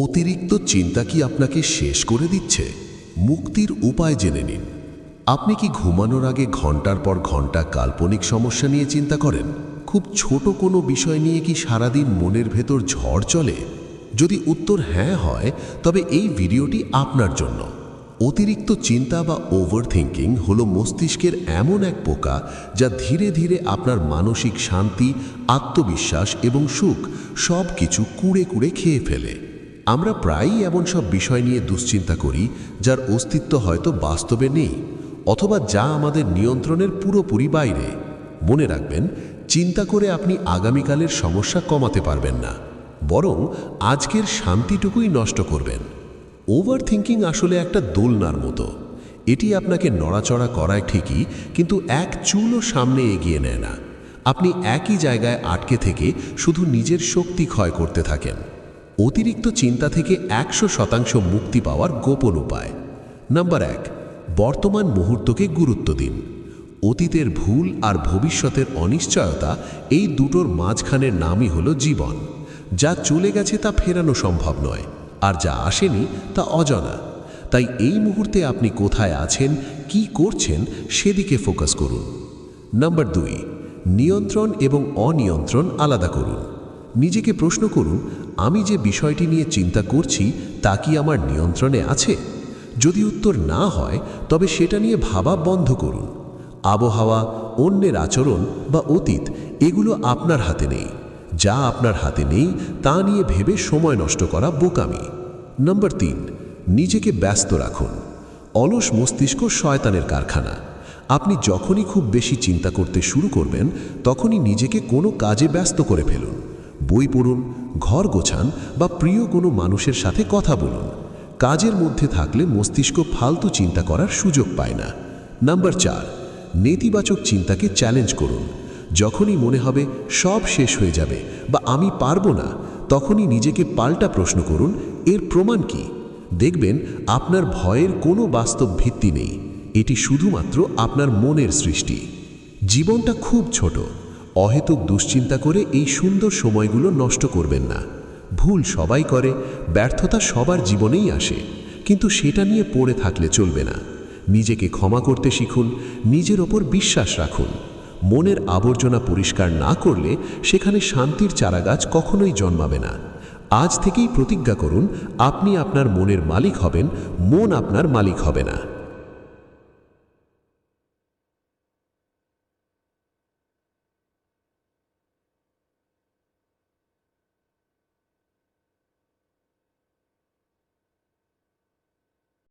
অতিরিক্ত চিন্তা কি আপনাকে শেষ করে দিচ্ছে? মুক্তির উপায় জেনে নিন। আপনি কি ঘুমানোর আগে ঘন্টার পর ঘন্টা কাল্পনিক সমস্যা নিয়ে চিন্তা করেন? খুব ছোট কোনো বিষয় নিয়ে কি সারাদিন মনের ভেতর ঝড় চলে? যদি উত্তর হ্যাঁ হয়, তবে এই ভিডিওটি আপনার জন্য। অতিরিক্ত চিন্তা বা ওভারথিংকিং হলো মস্তিষ্কের এমন এক পোকা যা ধীরে ধীরে আপনার মানসিক শান্তি, আত্মবিশ্বাস এবং সুখ সব কিছু কুড়ে কুড়ে খেয়ে ফেলে। আমরা প্রায়ই এমন সব বিষয় নিয়ে দুশ্চিন্তা করি যার অস্তিত্ব হয়তো বাস্তবে নেই, অথবা যা আমাদের নিয়ন্ত্রণের পুরোপুরি বাইরে। মনে রাখবেন, চিন্তা করে আপনি আগামীকালের সমস্যা কমাতে পারবেন না, বরং আজকের শান্তিটুকুই নষ্ট করবেন। ওভারথিংকিং আসলে একটা দোলনার মতো। এটি আপনাকে নড়াচড়া করায় ঠিকই, কিন্তু এক চুলও সামনে এগিয়ে নেয় না। আপনি একই জায়গায় আটকে থেকে শুধু নিজের শক্তি ক্ষয় করতে থাকেন। অতিরিক্ত চিন্তা থেকে 100% মুক্তি পাওয়ার গোপন উপায়। নাম্বার 1, বর্তমান মুহূর্তকে গুরুত্ব দিন। অতীতের ভুল আর ভবিষ্যতের অনিশ্চয়তা, এই দুটোর মাঝখানের নামই হলো জীবন। যা চলে গেছে তা ফেরানো সম্ভব নয়, আর যা আসেনি তা অজানা। তাই এই মুহূর্তে আপনি কোথায় আছেন, কি করছেন, সেদিকে ফোকাস করুন। নাম্বার 2, নিয়ন্ত্রণ এবং অনিয়ন্ত্রণ আলাদা করুন। নিজেকে প্রশ্ন করুন, আমি যে বিষয়টি নিয়ে চিন্তা করছি তা কি আমার নিয়ন্ত্রণে আছে? যদি উত্তর না হয়, তবে সেটা নিয়ে ভাবা বন্ধ করুন। আবহাওয়া, অন্যের আচরণ বা অতীত, এগুলো আপনার হাতে নেই। যা আপনার হাতে নেই তা নিয়ে ভেবে সময় নষ্ট করা বোকামি। নাম্বার 3, নিজেকে ব্যস্ত রাখুন। অলস মস্তিষ্ক শয়তানের কারখানা। আপনি যখনই খুব বেশি চিন্তা করতে শুরু করবেন, তখনই নিজেকে কোনো কাজে ব্যস্ত করে ফেলুন। বই পড়ুন, ঘর গোছান বা প্রিয় কোনো মানুষের সাথে কথা বলুন। কাজের মধ্যে থাকলে মস্তিষ্ক ফালতু চিন্তা করার সুযোগ পায় না। নাম্বার 4, নেতিবাচক চিন্তাকে চ্যালেঞ্জ করুন। যখনই মনে হবে সব শেষ হয়ে যাবে বা আমি পারবো না, তখনই নিজেকে পাল্টা প্রশ্ন করুন, এর প্রমাণ কি? দেখবেন আপনার ভয়ের কোনো বাস্তব ভিত্তি নেই। এটি শুধুমাত্র আপনার মনের সৃষ্টি। জীবনটা খুব ছোট। অহেতুক দুশ্চিন্তা করে এই সুন্দর সময়গুলো নষ্ট করবেন না। ভুল সবাই করে, ব্যর্থতা সবার জীবনেই আসে, কিন্তু সেটা নিয়ে পড়ে থাকলে চলবে না। নিজেকে ক্ষমা করতে শিখুন, নিজের ওপর বিশ্বাস রাখুন। মনের আবর্জনা পরিষ্কার না করলে সেখানে শান্তির চারাগাছ কখনোই জন্মাবে না। আজ থেকেই প্রতিজ্ঞা করুন, আপনি আপনার মনের মালিক হবেন, মন আপনার মালিক হবে না।